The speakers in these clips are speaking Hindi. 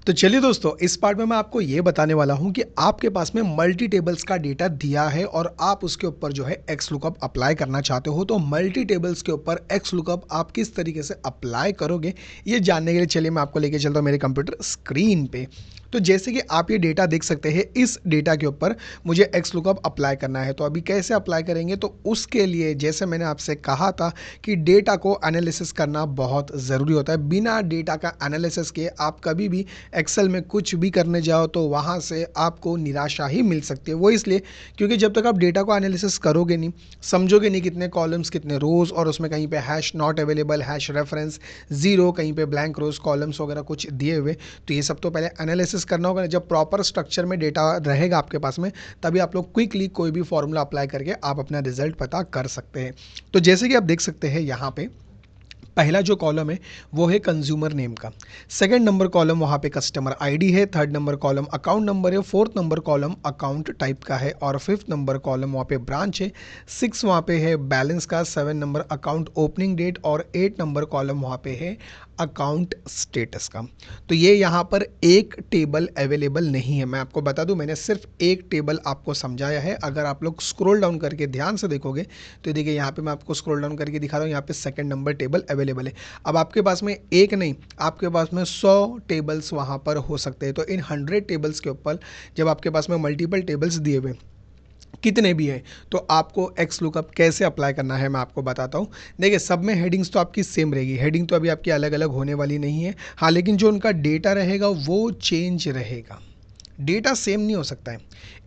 तो चलिए दोस्तों, इस पार्ट में मैं आपको ये बताने वाला हूँ कि आपके पास में मल्टी टेबल्स का डेटा दिया है और आप उसके ऊपर जो है एक्स लुकअप अप्लाई करना चाहते हो। तो मल्टी टेबल्स के ऊपर एक्स लुकअप आप किस तरीके से अप्लाई करोगे, ये जानने के लिए चलिए मैं आपको लेके चलता हूँ मेरे कंप्यूटर स्क्रीन पे। तो जैसे कि आप ये डेटा देख सकते हैं, इस डेटा के ऊपर मुझे एक्स लुकअप अप्लाई करना है। तो अभी कैसे अप्लाई करेंगे, तो उसके लिए जैसे मैंने आपसे कहा था कि डेटा को एनालिसिस करना बहुत ज़रूरी होता है। बिना डेटा का एनालिसिस के आप कभी भी एक्सेल में कुछ भी करने जाओ तो वहाँ से आपको निराशा ही मिल सकती है। वो इसलिए क्योंकि जब तक आप डेटा को एनालिसिस करोगे नहीं, समझोगे नहीं कितने कॉलम्स कितने रोज़, और उसमें कहीं पे hash not available, hash reference zero, कहीं पे ब्लैंक रोज़ कॉलम्स वगैरह कुछ दिए हुए, तो ये सब तो पहले एनालिसिस करना होगा। जब प्रॉपर स्ट्रक्चर में डेटा रहेगा आपके पास में, तभी आप लोग क्विकली कोई भी फॉर्मूला अप्लाई करके आप अपना रिजल्ट पता कर सकते हैं। तो जैसे कि आप देख सकते हैं यहाँ पे पहला जो कॉलम है वो है कंज्यूमर नेम का, सेकंड नंबर कॉलम वहाँ पे कस्टमर आईडी है, third number column account number है, fourth number column account type का है, और फिफ्थ नंबर कॉलम वहाँ पे ब्रांच है, सिक्स वहाँ पे है बैलेंस का, seven number account opening date, और एट नंबर कॉलम वहाँ पे है अकाउंट स्टेटस का। तो ये यहाँ पर एक टेबल अवेलेबल नहीं है। मैं आपको बता दूं, मैंने सिर्फ एक टेबल आपको समझाया है। अगर आप लोग स्क्रॉल डाउन करके ध्यान से देखोगे तो देखिए यहाँ पे मैं आपको स्क्रॉल डाउन करके दिखा रहा हूँ, यहाँ पे सेकंड नंबर टेबल अवेलेबल है। अब आपके पास में एक नहीं, आपके पास में 100 टेबल्स वहाँ पर हो सकते हैं। तो इन 100 टेबल्स के ऊपर जब आपके पास में मल्टीपल टेबल्स दिए हुए कितने भी हैं, तो आपको एक्स लुकअप कैसे अप्लाई करना है मैं आपको बताता हूँ। देखिए, सब में हेडिंग्स तो आपकी सेम रहेगी, हेडिंग तो अभी आपकी अलग अलग होने वाली नहीं है। हाँ, लेकिन जो उनका डेटा रहेगा वो चेंज रहेगा। डेटा सेम नहीं हो सकता है।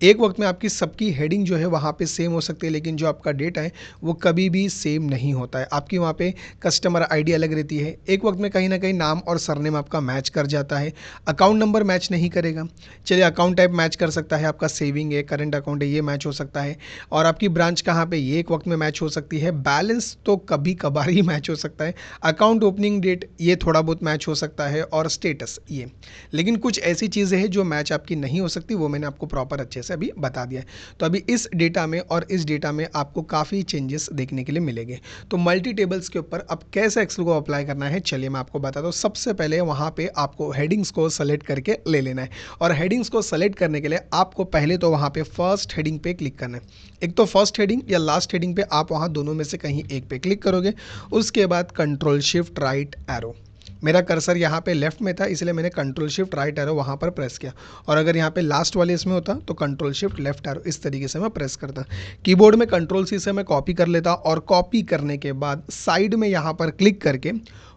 एक वक्त में आपकी सबकी हेडिंग जो है वहाँ पे सेम हो सकती है, लेकिन जो आपका डेटा है वो कभी भी सेम नहीं होता है। आपकी वहाँ पे कस्टमर आईडी अलग रहती है, एक वक्त में कहीं ना कहीं नाम और सरनेम आपका मैच कर जाता है, अकाउंट नंबर मैच नहीं करेगा। चलिए, अकाउंट टाइप मैच कर सकता है, आपका सेविंग है, करंट अकाउंट है, ये मैच हो सकता है, और आपकी ब्रांच कहाँ पे ये एक वक्त में मैच हो सकती है। बैलेंस तो कभी कभार ही मैच हो सकता है, अकाउंट ओपनिंग डेट ये थोड़ा बहुत मैच हो सकता है, और स्टेटस ये। लेकिन कुछ ऐसी चीज़ें हैं जो मैच आपकी नहीं हो सकती, वो मैंने आपको प्रॉपर अच्छे से अभी बता दिया है। तो अभी इस डेटा में और इस डेटा में आपको काफ़ी चेंजेस देखने के लिए मिलेंगे। तो मल्टी टेबल्स के ऊपर अब कैसे एक्सेल को अप्लाई करना है, चलिए मैं आपको बताता हूँ। सबसे पहले वहाँ पे आपको हेडिंग्स को सेलेक्ट करके ले लेना है, और हेडिंग्स को सेलेक्ट करने के लिए आपको पहले तो वहाँ पे फर्स्ट हेडिंग पे क्लिक करना है। एक तो फर्स्ट हेडिंग या लास्ट हेडिंग पे, आप वहाँ दोनों में से कहीं एक पे क्लिक करोगे। उसके बाद कंट्रोल शिफ्ट राइट एरो, मेरा कर्सर यहाँ पे लेफ्ट में था इसलिए मैंने कंट्रोल शिफ्ट राइट एरो वहाँ पर प्रेस किया, और अगर यहाँ पे लास्ट वाले इसमें होता तो कंट्रोल शिफ्ट लेफ्ट एरो, इस तरीके से मैं प्रेस करता। कीबोर्ड में कंट्रोल सी से मैं कॉपी कर लेता, और कॉपी करने के बाद साइड में यहाँ पर क्लिक करके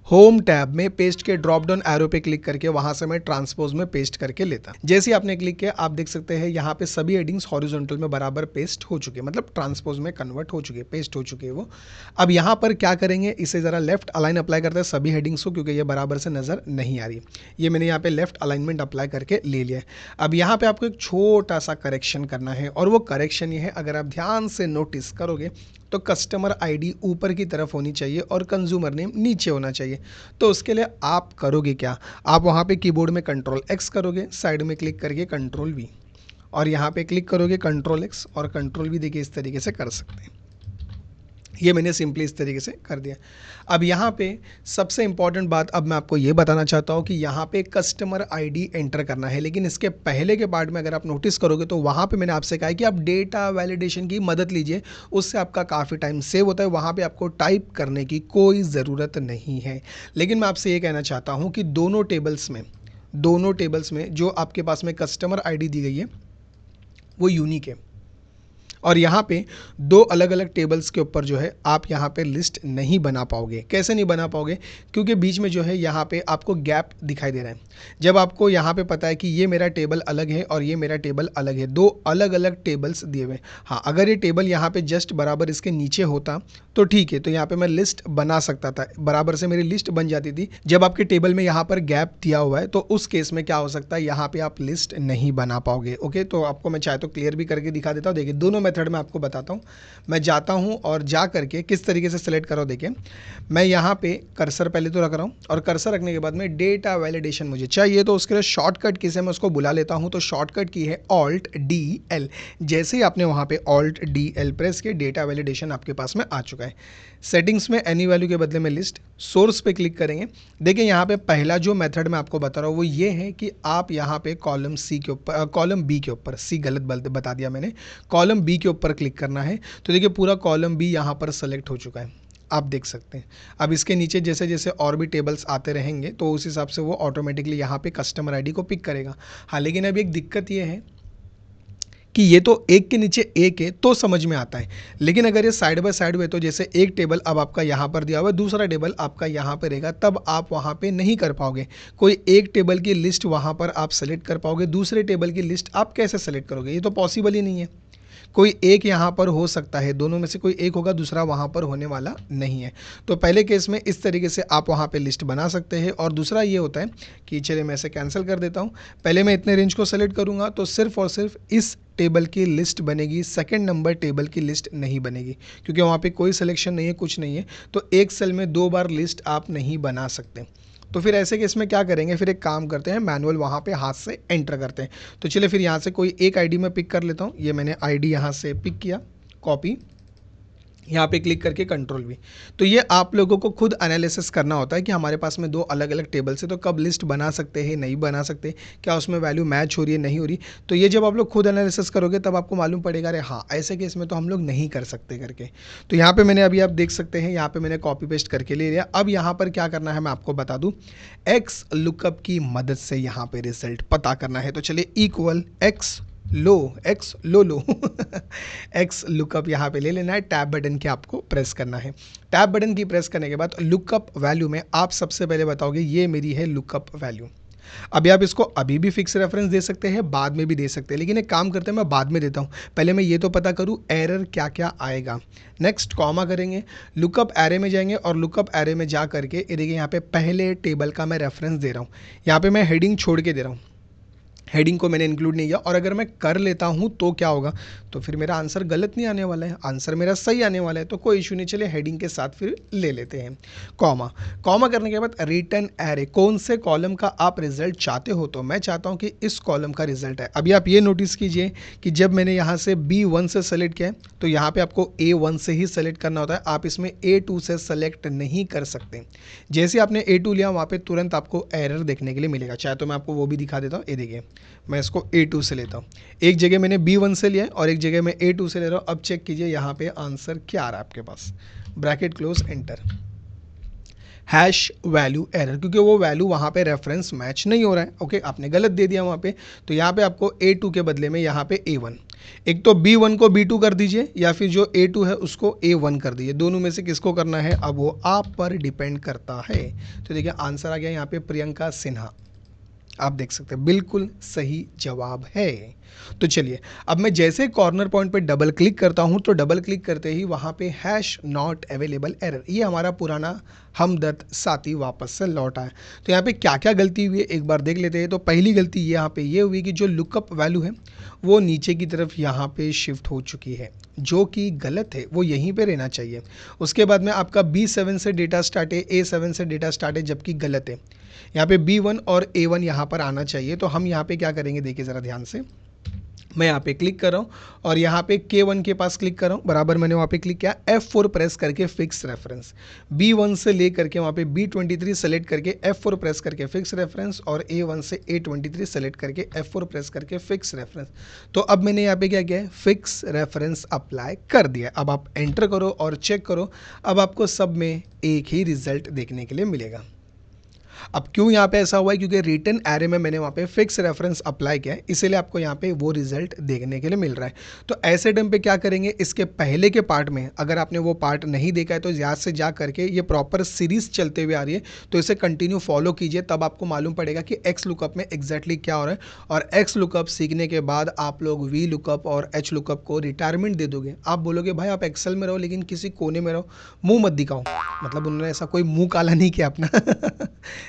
होम टैब में पेस्ट के ड्रॉप डाउन एरो पे क्लिक करके वहां से मैं ट्रांसपोज में पेस्ट करके लेता। जैसे ही आपने क्लिक किया, आप देख सकते हैं यहाँ पे सभी हेडिंग्स हॉरिजॉन्टल में बराबर पेस्ट हो चुके, मतलब ट्रांसपोज में कन्वर्ट हो चुके, पेस्ट हो चुके वो। अब यहाँ पर क्या करेंगे, इसे ज़रा लेफ्ट अलाइन अप्लाई करते हैं सभी हेडिंग्स को, क्योंकि ये बराबर से नज़र नहीं आ रही। ये मैंने यहाँ पे लेफ्ट अलाइनमेंट अप्लाई करके ले लिया है। अब यहाँ पे आपको एक छोटा सा करेक्शन करना है, और वो करेक्शन ये है, अगर आप ध्यान से नोटिस करोगे तो कस्टमर आईडी ऊपर की तरफ होनी चाहिए और कंज्यूमर नेम नीचे होना चाहिए। तो उसके लिए आप करोगे क्या, आप वहाँ पे कीबोर्ड में कंट्रोल एक्स करोगे, साइड में क्लिक करके कंट्रोल वी, और यहाँ पे क्लिक करोगे कंट्रोल एक्स और कंट्रोल वी, देखिए इस तरीके से कर सकते हैं। ये मैंने सिंपली इस तरीके से कर दिया। अब यहाँ पे सबसे इंपॉर्टेंट बात अब मैं आपको ये बताना चाहता हूँ कि यहाँ पे कस्टमर आईडी एंटर करना है, लेकिन इसके पहले के पार्ट में अगर आप नोटिस करोगे तो वहाँ पे मैंने आपसे कहा है कि आप डेटा वैलिडेशन की मदद लीजिए, उससे आपका काफ़ी टाइम सेव होता है। वहाँ पर आपको टाइप करने की कोई ज़रूरत नहीं है। लेकिन मैं आपसे ये कहना चाहता हूँ कि दोनों टेबल्स में जो आपके पास में कस्टमर आई दी गई है वो यूनिक है, और यहाँ पे दो अलग अलग टेबल्स के ऊपर जो है आप यहाँ पे लिस्ट नहीं बना पाओगे। कैसे नहीं बना पाओगे, क्योंकि बीच में जो है यहाँ पे आपको गैप दिखाई दे रहा है। जब आपको यहाँ पे पता है कि ये मेरा टेबल अलग है और ये मेरा टेबल अलग है, दो अलग अलग टेबल्स दिए हुए। हाँ, अगर ये टेबल यहाँ पे जस्ट बराबर इसके नीचे होता तो ठीक है, तो यहाँ पे मैं लिस्ट बना सकता था, बराबर से मेरी लिस्ट बन जाती थी। जब आपके टेबल में यहाँ पर गैप दिया हुआ है तो उस केस में क्या हो सकता है, यहाँ पे आप लिस्ट नहीं बना पाओगे। ओके, तो आपको मैं चाहे तो क्लियर भी करके दिखा देता हूँ। देखिए, दोनों मेथड में आपको बताता हूँ। मैं जाता हूँ और जा करके किस तरीके से सेलेक्ट करो। देखिए, मैं यहाँ पे कर्सर पहले तो रख रहा हूँ, और कर्सर रखने के बाद में डेटा वैलिडेशन मुझे चाहिए, तो उसके लिए शॉर्टकट की से मैं उसको बुला लेता हूँ। तो शॉर्टकट की है ऑल्ट डी एल। जैसे ही आपने वहाँ पे ऑल्ट डी एल प्रेस किया, डेटा वैलिडेशन आपके पास में आ चुका है। सेटिंग्स में एनी वैल्यू के बदले में लिस्ट, सोर्स पे क्लिक करेंगे। देखिए यहाँ पे पहला जो मेथड मैं आपको बता रहा हूँ वो ये है कि आप यहाँ पे कॉलम सी के ऊपर, कॉलम बी के ऊपर, सी गलत बता दिया मैंने, कॉलम बी के ऊपर क्लिक करना है। तो देखिए पूरा कॉलम बी यहाँ पर सेलेक्ट हो चुका है, आप देख सकते हैं। अब इसके नीचे जैसे जैसे और भी टेबल्स आते रहेंगे तो उस हिसाब से वो ऑटोमेटिकली यहाँ पे कस्टमर आईडी को पिक करेगा। हाँ, लेकिन अभी एक दिक्कत ये है कि ये तो एक के नीचे एक है तो समझ में आता है, लेकिन अगर ये साइड बाय साइड हुए तो जैसे एक टेबल अब आपका यहाँ पर दिया हुआ है, दूसरा टेबल आपका यहाँ पर रहेगा, तब आप वहाँ पे नहीं कर पाओगे। कोई एक टेबल की लिस्ट वहाँ पर आप सेलेक्ट कर पाओगे, दूसरे टेबल की लिस्ट आप कैसे सेलेक्ट करोगे? ये तो पॉसिबल ही नहीं है। कोई एक यहाँ पर हो सकता है, दोनों में से कोई एक होगा, दूसरा वहाँ पर होने वाला नहीं है। तो पहले केस में इस तरीके से आप वहाँ पे लिस्ट बना सकते हैं। और दूसरा ये होता है कि चलिए मैं इसे कैंसिल कर देता हूँ। पहले मैं इतने रेंज को सेलेक्ट करूँगा तो सिर्फ और सिर्फ इस टेबल की लिस्ट बनेगी, सेकंड नंबर टेबल की लिस्ट नहीं बनेगी, क्योंकि वहाँ पे कोई सिलेक्शन नहीं है, कुछ नहीं है। तो एक सेल में 2 बार लिस्ट आप नहीं बना सकते। तो फिर ऐसे केस में क्या करेंगे, फिर एक काम करते हैं, मैनुअल वहाँ पे हाथ से एंटर करते हैं। तो चलिए फिर यहाँ से कोई एक आईडी मैं पिक कर लेता हूँ। ये मैंने आईडी यहाँ से पिक किया, कॉपी, यहाँ पे क्लिक करके कंट्रोल भी। तो ये आप लोगों को खुद एनालिसिस करना होता है कि हमारे पास में 2 अलग अलग टेबल से तो कब लिस्ट बना सकते हैं, नहीं बना सकते, क्या उसमें वैल्यू मैच हो रही है, नहीं हो रही। तो ये जब आप लोग खुद एनालिसिस करोगे तब आपको मालूम पड़ेगा, अरे हाँ ऐसे केस में तो हम लोग नहीं कर सकते करके। तो यहाँ पे मैंने अभी आप देख सकते हैं, यहाँ पे मैंने कॉपी पेस्ट करके ले लिया। अब यहाँ पर क्या करना है मैं आपको बता दूँ, एक्स लुकअप की मदद से यहाँ पे रिजल्ट पता करना है। तो चलिए इक्वल एक्स लो एक्स लुकअप यहाँ पे ले लेना है। टैब बटन की आपको प्रेस करना है। टैब बटन की प्रेस करने के बाद लुकअप वैल्यू में आप सबसे पहले बताओगे ये मेरी है लुकअप वैल्यू। अभी आप इसको अभी भी फिक्स रेफरेंस दे सकते हैं, बाद में भी दे सकते हैं, लेकिन एक काम करते हैं मैं बाद में देता हूँ। पहले मैं ये तो पता करूँ एरर क्या क्या आएगा। नेक्स्ट कॉमा करेंगे, लुकअप एरे में जाएंगे और लुकअप एरे में जा करके ये देखिए यहाँ पे पहले टेबल का मैं रेफरेंस दे रहा हूँ। यहाँ पे मैं हेडिंग छोड़ के दे रहा हूँ, हेडिंग को मैंने इंक्लूड नहीं किया। और अगर मैं कर लेता हूं तो क्या होगा, तो फिर मेरा आंसर गलत नहीं आने वाला है, आंसर मेरा सही आने वाला है। तो कोई इशू नहीं, चले हेडिंग के साथ फिर ले लेते हैं। कॉमा, कॉमा करने के बाद रिटर्न एरे, कौन से कॉलम का आप रिजल्ट चाहते हो। तो मैं चाहता हूं कि इस कॉलम का रिजल्ट है। अभी आप ये नोटिस कीजिए कि जब मैंने यहाँ से B1 से सेलेक्ट किया है तो यहाँ पे आपको A1 से ही सेलेक्ट करना होता है, आप इसमें A2 से सेलेक्ट नहीं कर सकते। जैसे आपने A2 लिया वहाँ पे तुरंत आपको एरर देखने के लिए मिलेगा। चाहे तो मैं आपको वो भी दिखा देता हूँ, ये देखिए मैं इसको A2 से लेता हूँ। एक जगह मैंने B1 से लिया है और एक जगह मैं A2 से ले रहा हूँ। अब चेक कीजिए यहाँ पे आंसर क्या आ रहा है आपके पास, bracket close enter, hash value error, क्योंकि वो वैल्यू वहाँ पे रेफरेंस मैच नहीं हो रहा है। ओके, आपने गलत दे दिया वहाँ पे। तो यहाँ पे आपको A2 के बदले में यहाँ पे A1, एक तो B1 को B2 कर दीजिए या फिर जो A2 है उसको A1 कर दीजिए, दोनों में से किसको करना है अब वो आप पर डिपेंड करता है। तो देखिए आंसर आ गया यहाँ पे प्रियंका सिन्हा, आप देख सकते हैं बिल्कुल सही जवाब है। तो चलिए अब मैं जैसे कॉर्नर पॉइंट पे डबल क्लिक करता हूं तो डबल क्लिक करते ही वहां पे हैश नॉट अवेलेबल एरर, ये हमारा पुराना हमदर्द साथी वापस से लौट आया। तो यहाँ पे क्या क्या गलती हुई है एक बार देख लेते हैं। तो पहली गलती यहाँ पे ये हुई कि जो लुकअप वैल्यू है वो नीचे की तरफ यहाँ पे शिफ्ट हो चुकी है, जो कि गलत है, वो यहीं पे रहना चाहिए। उसके बाद में आपका B7 से डेटा स्टार्ट है, A7 से डेटा स्टार्ट है, जबकि गलत है। यहाँ पे B1 और A1 यहाँ पर आना चाहिए। तो हम यहाँ पे क्या करेंगे, देखिए ज़रा ध्यान से, मैं यहाँ पे क्लिक कर रहा हूँ और यहाँ पे K1 के पास क्लिक कर रहा हूँ, बराबर मैंने वहाँ पे क्लिक किया, F4 प्रेस करके फिक्स रेफरेंस, B1 से ले करके वहाँ पे B23 सेलेक्ट करके F4 प्रेस करके फिक्स रेफरेंस और A1 से A23 सेलेक्ट करके F4 प्रेस करके फिक्स रेफरेंस। तो अब मैंने यहाँ पे क्या किया है, फिक्स रेफरेंस अप्लाई कर दिया। अब आप एंटर करो और चेक करो, अब आपको सब में एक ही रिजल्ट देखने के लिए मिलेगा। अब क्यों यहाँ पे ऐसा हुआ है, क्योंकि रिटर्न एरे में मैंने वहाँ पे फिक्स रेफरेंस अप्लाई किया है, इसीलिए आपको यहाँ पे वो रिजल्ट देखने के लिए मिल रहा है। तो ऐसे टाइम पे क्या करेंगे, इसके पहले के पार्ट में अगर आपने वो पार्ट नहीं देखा है तो याद से जा करके, ये प्रॉपर सीरीज चलते हुए आ रही है तो इसे कंटिन्यू फॉलो कीजिए, तब आपको मालूम पड़ेगा कि एक्स लुकअप में एग्जैक्टली क्या हो रहा है। और एक्स लुकअप सीखने के बाद आप लोग वी लुकअप और एच लुकअप को रिटायरमेंट दे दोगे। आप बोलोगे भाई आप एक्सेल में रहो लेकिन किसी कोने में रहो, मुंह मत दिखाओ, मतलब उन्होंने ऐसा कोई मुंह काला नहीं किया अपना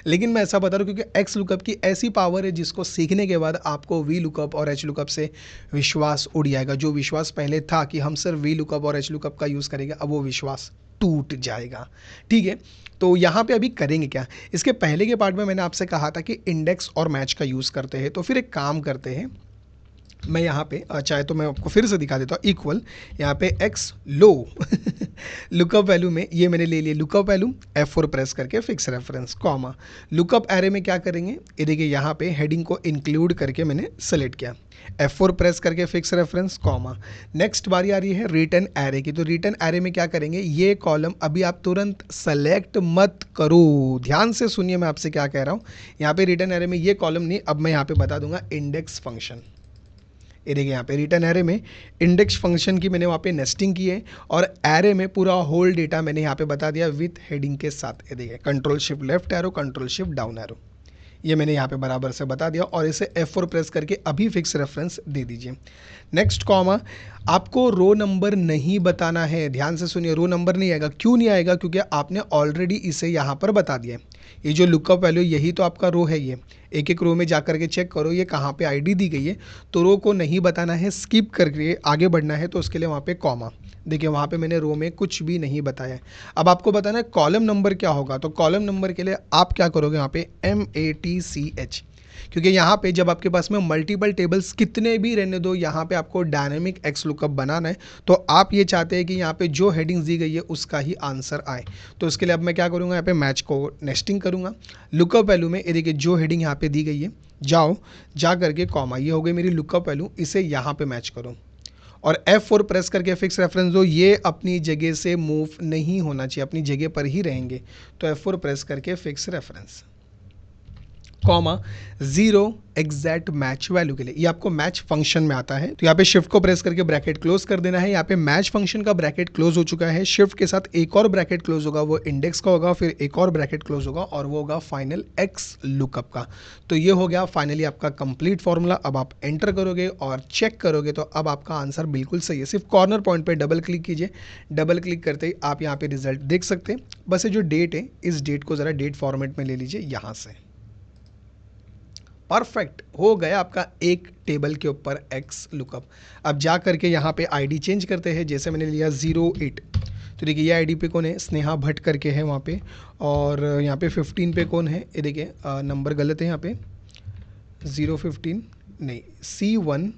लेकिन मैं ऐसा बता रहा हूँ क्योंकि एक्स लुकअप की ऐसी पावर है जिसको सीखने के बाद आपको वी लुकअप और एच लुकअप से विश्वास उड़ जाएगा। जो विश्वास पहले था कि हम सिर्फ वी लुकअप और एच लुकअप का यूज़ करेंगे, अब वो विश्वास टूट जाएगा। ठीक है, तो यहाँ पे अभी करेंगे क्या, इसके पहले के पार्ट में मैंने आपसे कहा था कि इंडेक्स और मैच का यूज़ करते हैं। तो फिर एक काम करते हैं, मैं यहाँ पे चाहे तो मैं आपको फिर से दिखा देता हूँ, इक्वल यहाँ पे एक्स लो लुकअप वैल्यू में ये मैंने ले लिया लुकअप वैल्यू, F4 प्रेस करके fix reference comma. Lookup array में क्या करेंगे, ये देखिए यहाँ पे हेडिंग को इंक्लूड करके मैंने सेलेक्ट किया, F4 प्रेस करके फिक्स रेफरेंस कॉमा। नेक्स्ट बारी आ रही है रिटर्न एरे की, तो रिटर्न एरे में क्या करेंगे, ये कॉलम अभी आप तुरंत सेलेक्ट मत करो, ध्यान से सुनिए मैं आपसे क्या कह रहा हूँ। यहाँ पे रिटर्न एरे में ये कॉलम नहीं, अब मैं यहाँ पे बता दूंगा इंडेक्स फंक्शन। ये देखिए यहाँ पे रिटर्न एरे में इंडेक्स फंक्शन की मैंने वहाँ पे नेस्टिंग की है और एरे में पूरा होल डेटा मैंने यहाँ पे बता दिया विथ हेडिंग के साथ। ये देखिए control shift left arrow, control shift down arrow, ये मैंने यहाँ पे बराबर से बता दिया और इसे F4 प्रेस करके अभी फिक्स रेफरेंस दे दीजिए। नेक्स्ट कॉमा, आपको रो नंबर नहीं बताना है, ध्यान से सुनिए, रो नंबर नहीं आएगा। क्यों नहीं आएगा, क्योंकि आपने ऑलरेडी इसे यहाँ पर बता दिया है। ये जो लुकअप वैल्यू यही तो आपका रो है, ये एक एक रो में जा करके चेक करो ये कहाँ पे आईडी दी गई है, तो रो को नहीं बताना है, स्किप करके आगे बढ़ना है, तो उसके लिए वहाँ पे कॉमा। देखिए वहाँ पे मैंने रो में कुछ भी नहीं बताया। अब आपको बताना है कॉलम नंबर क्या होगा, तो कॉलम नंबर के लिए आप क्या करोगे, यहाँ पे MATCH, क्योंकि यहाँ पे जब आपके पास में मल्टीपल टेबल्स कितने भी रहने दो, यहाँ पे आपको डायनेमिक एक्स लुकअप बनाना है, तो आप ये चाहते हैं कि यहाँ पे जो हेडिंग्स दी गई है उसका ही आंसर आए। तो इसके लिए अब मैं क्या करूँगा, यहाँ पे मैच को नेस्टिंग करूँगा। लुकअप वैल्यू में ये देखिए जो हेडिंग यहाँ पे दी गई है, जाओ जा करके कॉमा, ये हो गई मेरी लुकअप वैल्यू, इसे यहाँ पे मैच करो और F4 प्रेस करके फिक्स रेफरेंस दो। ये अपनी जगह से मूव नहीं होना चाहिए, अपनी जगह पर ही रहेंगे, तो F4 प्रेस करके fix reference comma 0 exact match value के लिए, ये आपको मैच फंक्शन में आता है। तो यहाँ पे शिफ्ट को प्रेस करके ब्रैकेट क्लोज कर देना है। यहाँ पे मैच फंक्शन का ब्रैकेट क्लोज हो चुका है, शिफ्ट के साथ एक और ब्रैकेट क्लोज होगा, वो इंडेक्स का होगा, फिर एक और ब्रैकेट क्लोज होगा और वो होगा फाइनल एक्स लुकअप का। तो ये हो गया फाइनली आपका कंप्लीट फॉर्मूला। अब आप एंटर करोगे और चेक करोगे तो अब आपका आंसर बिल्कुल सही है। सिर्फ कॉर्नर पॉइंट पर डबल क्लिक कीजिए, डबल क्लिक करते ही आप यहाँ पे रिजल्ट देख सकते हैं। बस ये जो डेट है, इस डेट को ज़रा डेट फॉर्मेट में ले लीजिए यहाँ से। परफेक्ट हो गया आपका एक टेबल के ऊपर एक्स लुकअप। अब जा करके यहाँ पे आईडी चेंज करते हैं, जैसे मैंने लिया 08, तो देखिए ये आईडी पे कौन है, स्नेहा भट्ट करके है वहाँ पे, और यहाँ पे 15 पे कौन है, ये देखिए नंबर गलत है यहाँ पे, 015 नहीं C1,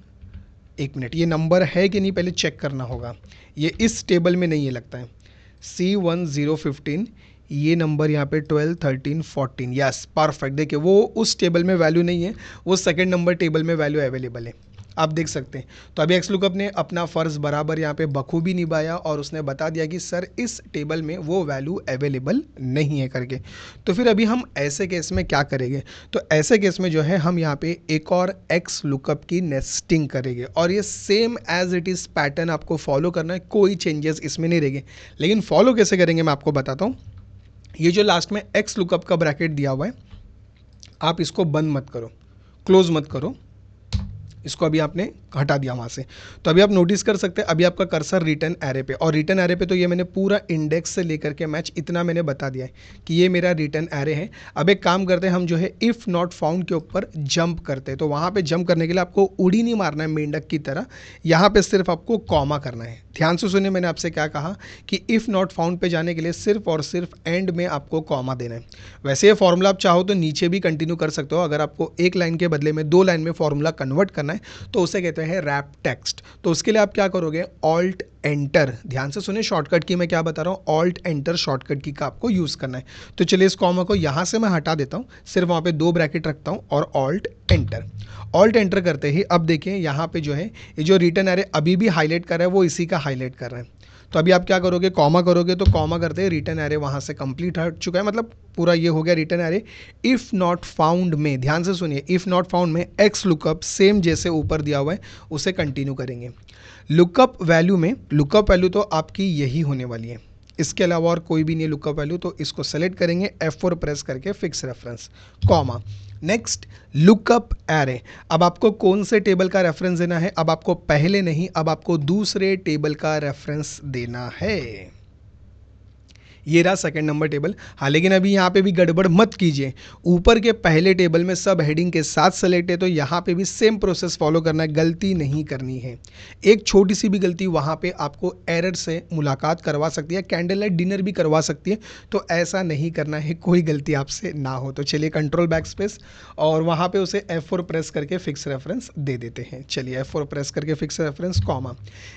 एक मिनट, ये नंबर है कि नहीं पहले चेक करना होगा, ये इस टेबल में नहीं है लगता है, C1015, ये नंबर यहाँ पे 12, 13, 14, यस परफेक्ट। देखिए वो उस टेबल में वैल्यू नहीं है, वो सेकंड नंबर टेबल में वैल्यू अवेलेबल है, आप देख सकते हैं। तो अभी एक्स लुकअप ने अपना फ़र्ज़ बराबर यहाँ पे बखूबी निभाया और उसने बता दिया कि सर इस टेबल में वो वैल्यू अवेलेबल नहीं है करके। तो फिर अभी हम ऐसे केस में क्या करेंगे, तो ऐसे केस में जो है हम यहाँ पे एक और एक्स लुकअप की नेस्टिंग करेंगे और ये same as it is pattern आपको फॉलो करना है, कोई चेंजेस इसमें नहीं रहेंगे। लेकिन फॉलो कैसे करेंगे मैं आपको बताता हूँ। ये जो लास्ट में एक्स लुकअप का ब्रैकेट दिया हुआ है, आप इसको बंद मत करो, क्लोज मत करो, इसको अभी आपने हटा दिया वहाँ से। तो अभी आप नोटिस कर सकते हैं अभी आपका कर्सर रिटर्न एरे पे, और रिटर्न एरे पे तो ये मैंने पूरा इंडेक्स से लेकर के मैच इतना मैंने बता दिया है कि ये मेरा रिटर्न एरे है। अब एक काम करते हैं हम, जो है इफ़ नॉट फाउंड के ऊपर जंप करते हैं। तो वहाँ पे जंप करने के लिए आपको उड़ी नहीं मारना है मेंढक की तरह, यहाँ पे सिर्फ आपको कॉमा करना है। ध्यान से सुनिए मैंने आपसे क्या कहा कि इफ़ नॉट फाउंड पे जाने के लिए सिर्फ और सिर्फ एंड में आपको कॉमा देना है। वैसे ये फॉर्मूला आप चाहो तो नीचे भी कंटिन्यू कर सकते हो, अगर आपको एक लाइन के बदले में 2 लाइन में फॉर्मूला कन्वर्ट करना है तो उसे कहते हैं रैप टेक्स्ट। तो उसके लिए आप क्या करोगे, ऑल्ट एंटर, ध्यान से सुनिए शॉर्टकट की मैं क्या बता रहा हूँ, ऑल्ट एंटर शॉर्टकट की का आपको यूज़ करना है। तो चलिए इस कॉमा को यहाँ से मैं हटा देता हूँ, सिर्फ वहाँ पे 2 ब्रैकेट रखता हूँ और ऑल्ट एंटर। ऑल्ट एंटर करते ही अब देखिए यहाँ पे जो है ये जो रिटर्न एरे अभी भी हाईलाइट कर रहा है वो इसी का हाईलाइट कर रहा है। तो अभी आप क्या करोगे, कॉमा करोगे, तो कॉमा करते हैं रिटर्न एरे वहाँ से कंप्लीट हट चुका है, मतलब पूरा ये हो गया return array. If not found में, ध्यान से सुनिए, इफ़ नॉट फाउंड में एक्स लुकअप सेम जैसे ऊपर दिया हुआ है उसे कंटिन्यू करेंगे। लुकअप वैल्यू में, लुकअप वैल्यू तो आपकी यही होने वाली है, इसके अलावा और कोई भी नहीं लुकअप वैल्यू, तो इसको सेलेक्ट करेंगे, F4 प्रेस करके fix reference comma. Next lookup array, अब आपको कौन से टेबल का रेफरेंस देना है, अब आपको पहले नहीं, अब आपको दूसरे टेबल का रेफरेंस देना है। ये रहा सेकंड नंबर टेबल। हाँ, लेकिन अभी यहाँ पे भी गड़बड़ मत कीजिए, ऊपर के पहले टेबल में सब हेडिंग के साथ सेलेक्ट है, तो यहाँ पे भी सेम प्रोसेस फॉलो करना है, गलती नहीं करनी है। एक छोटी सी भी गलती वहाँ पे आपको एरर से मुलाकात करवा सकती है, कैंडल लाइट डिनर भी करवा सकती है, तो ऐसा नहीं करना है, कोई गलती आपसे ना हो। तो चलिए कंट्रोल बैक स्पेस और वहाँ पे उसे F4 प्रेस करके फिक्स रेफरेंस दे देते हैं। चलिए F4 प्रेस करके फिक्स रेफरेंस कॉमा।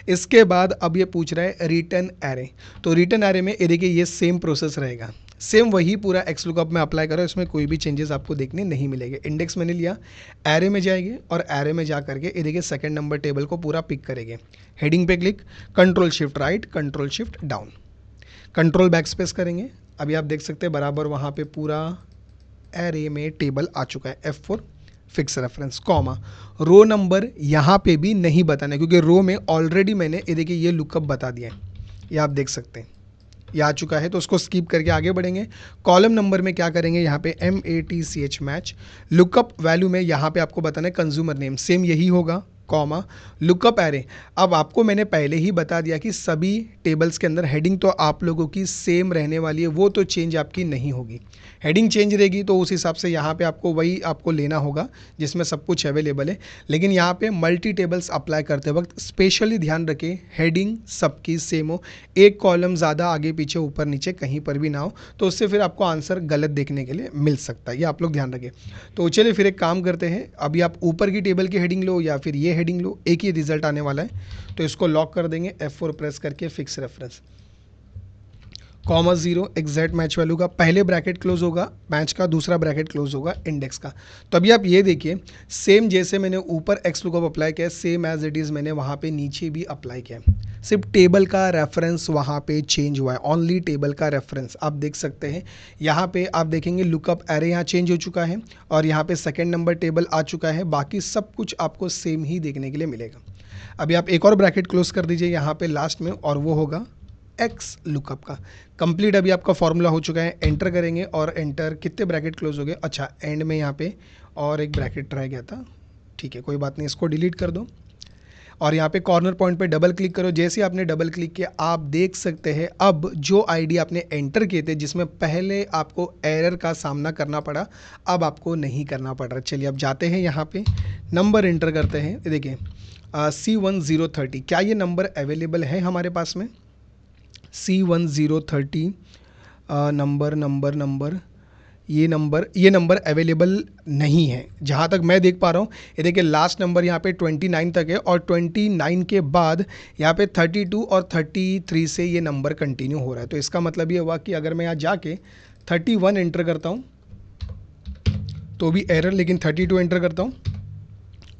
इसके बाद अब ये पूछ रहा है रिटर्न एरे, तो रिटर्न एरे में ए देखिए ये सेम प्रोसेस रहेगा, सेम वही पूरा एक्स लुकअप में अप्लाई करो, इसमें कोई भी चेंजेस आपको देखने नहीं मिलेंगे। इंडेक्स मैंने लिया, एरे में जाएंगे और एरे में जा करके ये देखिए सेकंड नंबर टेबल को पूरा पिक करेंगे। हेडिंग पे click, control shift right, control shift down, control back space करेंगे। अभी आप देख सकते हैं बराबर वहाँ पे पूरा एरे में टेबल आ चुका है। F4 fix reference comma, row number यहाँ पे भी नहीं बताना क्योंकि रो में ऑलरेडी मैंने ये देखिए ये लुकअप बता दिया है, ये आप देख सकते हैं ये आ चुका है, तो उसको स्किप करके आगे बढ़ेंगे। कॉलम नंबर में क्या करेंगे, यहाँ पे MATCH मैच, लुकअप वैल्यू में यहाँ पे आपको बताना है कंज्यूमर नेम, सेम यही होगा कॉमा, लुकअप एरे। अब आपको मैंने पहले ही बता दिया कि सभी टेबल्स के अंदर हेडिंग तो आप लोगों की सेम रहने वाली है, वो तो चेंज आपकी नहीं होगी। हेडिंग चेंज रहेगी तो उस हिसाब से यहाँ पे आपको वही आपको लेना होगा जिसमें सब कुछ अवेलेबल है। लेकिन यहाँ पे मल्टी टेबल्स अप्लाई करते वक्त स्पेशली ध्यान रखें हेडिंग सबकी सेम हो, एक कॉलम ज़्यादा आगे पीछे ऊपर नीचे कहीं पर भी ना हो, तो उससे फिर आपको आंसर गलत देखने के लिए मिल सकता है, ये आप लोग ध्यान रखें। तो चलिए फिर एक काम करते हैं, अभी आप ऊपर की टेबल की हेडिंग लो या फिर ये हेडिंग लो, एक ही रिजल्ट आने वाला है, तो इसको लॉक कर देंगे F4 प्रेस करके fix reference comma 0 exact match value का पहले ब्रैकेट क्लोज होगा, मैच का दूसरा ब्रैकेट क्लोज होगा इंडेक्स का। तो अभी आप ये देखिए सेम जैसे मैंने ऊपर एक्स लुकअप अप्लाई किया सेम एज इट इज़ मैंने वहाँ पे नीचे भी अप्लाई किया, सिर्फ टेबल का रेफरेंस वहाँ पे चेंज हुआ है, ओनली टेबल का रेफरेंस आप देख सकते हैं। यहाँ पे आप देखेंगे लुकअप एरे यहाँ चेंज हो चुका है और यहाँ पे सेकेंड नंबर टेबल आ चुका है, बाकी सब कुछ आपको सेम ही देखने के लिए मिलेगा। अभी आप एक और ब्रैकेट क्लोज कर दीजिए यहाँ पे लास्ट में और वो होगा एक्स लुकअप का कंप्लीट। अभी आपका फॉर्मूला हो चुका है, एंटर करेंगे और एंटर, कितने ब्रैकेट क्लोज हो गए, अच्छा एंड में यहाँ पे और एक ब्रैकेट रह गया था, ठीक है कोई बात नहीं, इसको डिलीट कर दो और यहाँ पे कॉर्नर पॉइंट पे डबल क्लिक करो। जैसे आपने डबल क्लिक किया आप देख सकते हैं अब जो आईडी आपने एंटर किए थे जिसमें पहले आपको एरर का सामना करना पड़ा अब आपको नहीं करना पड़ रहा। चलिए अब जाते हैं यहाँ पे नंबर एंटर करते हैं, देखिए C1030, क्या ये नंबर अवेलेबल है हमारे पास में? C1030 नंबर ये नंबर अवेलेबल नहीं है जहाँ तक मैं देख पा रहा हूँ। ये देखिए लास्ट नंबर यहाँ पे 29 तक है और 29 के बाद यहाँ पे 32 और 33 से ये नंबर कंटिन्यू हो रहा है। तो इसका मतलब ये हुआ कि अगर मैं यहाँ जाके 31 एंटर करता हूँ तो भी एरर, लेकिन 32 एंटर करता हूँ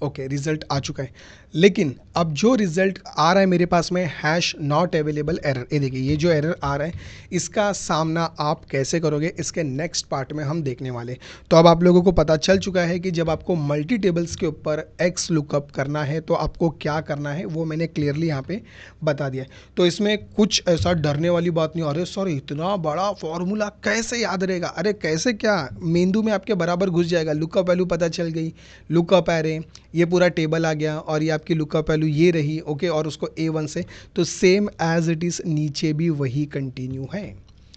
ओके रिजल्ट आ चुका है। लेकिन अब जो रिजल्ट आ रहा है मेरे पास में हैश नॉट अवेलेबल एरर, ये देखिए ये जो एरर आ रहा है इसका सामना आप कैसे करोगे इसके नेक्स्ट पार्ट में हम देखने वाले। तो अब आप लोगों को पता चल चुका है कि जब आपको मल्टी टेबल्स के ऊपर एक्स लुकअप करना है तो आपको क्या करना है वो मैंने क्लियरली यहाँ पे बता दिया है। तो इसमें कुछ ऐसा डरने वाली बात नहीं, अरे सर इतना बड़ा फॉर्मूला कैसे याद रहेगा, अरे कैसे क्या मेंदू में आपके बराबर घुस जाएगा। लुकअप वैल्यू पता चल गई, लुकअप एरे, ये पूरा टेबल आ गया और ये आपकी लुकअप वैल्यू ये रही ओके और उसको A1 से, तो सेम एज इट इज़ नीचे भी वही कंटिन्यू है,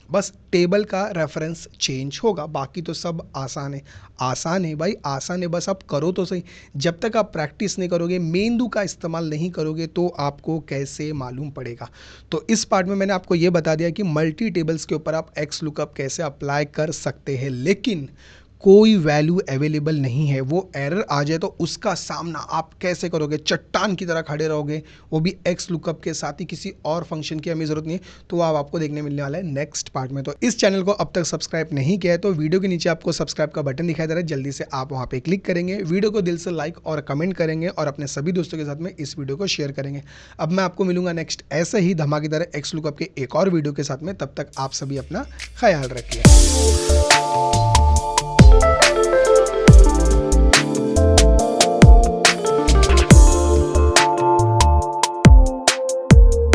बस टेबल का रेफरेंस चेंज होगा, बाकी तो सब आसान है। आसान है भाई, आसान है, बस आप करो तो सही। जब तक आप प्रैक्टिस नहीं करोगे, मेंदू का इस्तेमाल नहीं करोगे तो आपको कैसे मालूम पड़ेगा। तो इस पार्ट में मैंने आपको ये बता दिया कि मल्टी टेबल्स के ऊपर आप एक्स लुकअप कैसे अप्लाई कर सकते हैं, लेकिन कोई वैल्यू अवेलेबल नहीं है, वो एरर आ जाए तो उसका सामना आप कैसे करोगे, चट्टान की तरह खड़े रहोगे, वो भी एक्स लुकअप के साथ ही, किसी और फंक्शन की हमें ज़रूरत नहीं है। तो अब आपको देखने मिलने वाला है नेक्स्ट पार्ट में। तो इस चैनल को अब तक सब्सक्राइब नहीं किया है तो वीडियो के नीचे आपको सब्सक्राइब का बटन दिखाई दे रहा है, जल्दी से आप वहाँ पे क्लिक करेंगे, वीडियो को दिल से लाइक और कमेंट करेंगे और अपने सभी दोस्तों के साथ में इस वीडियो को शेयर करेंगे। अब मैं आपको मिलूंगा नेक्स्ट ऐसे ही धमाकेदार एक्स लुकअप के एक और वीडियो के साथ में, तब तक आप सभी अपना ख्याल रखिए।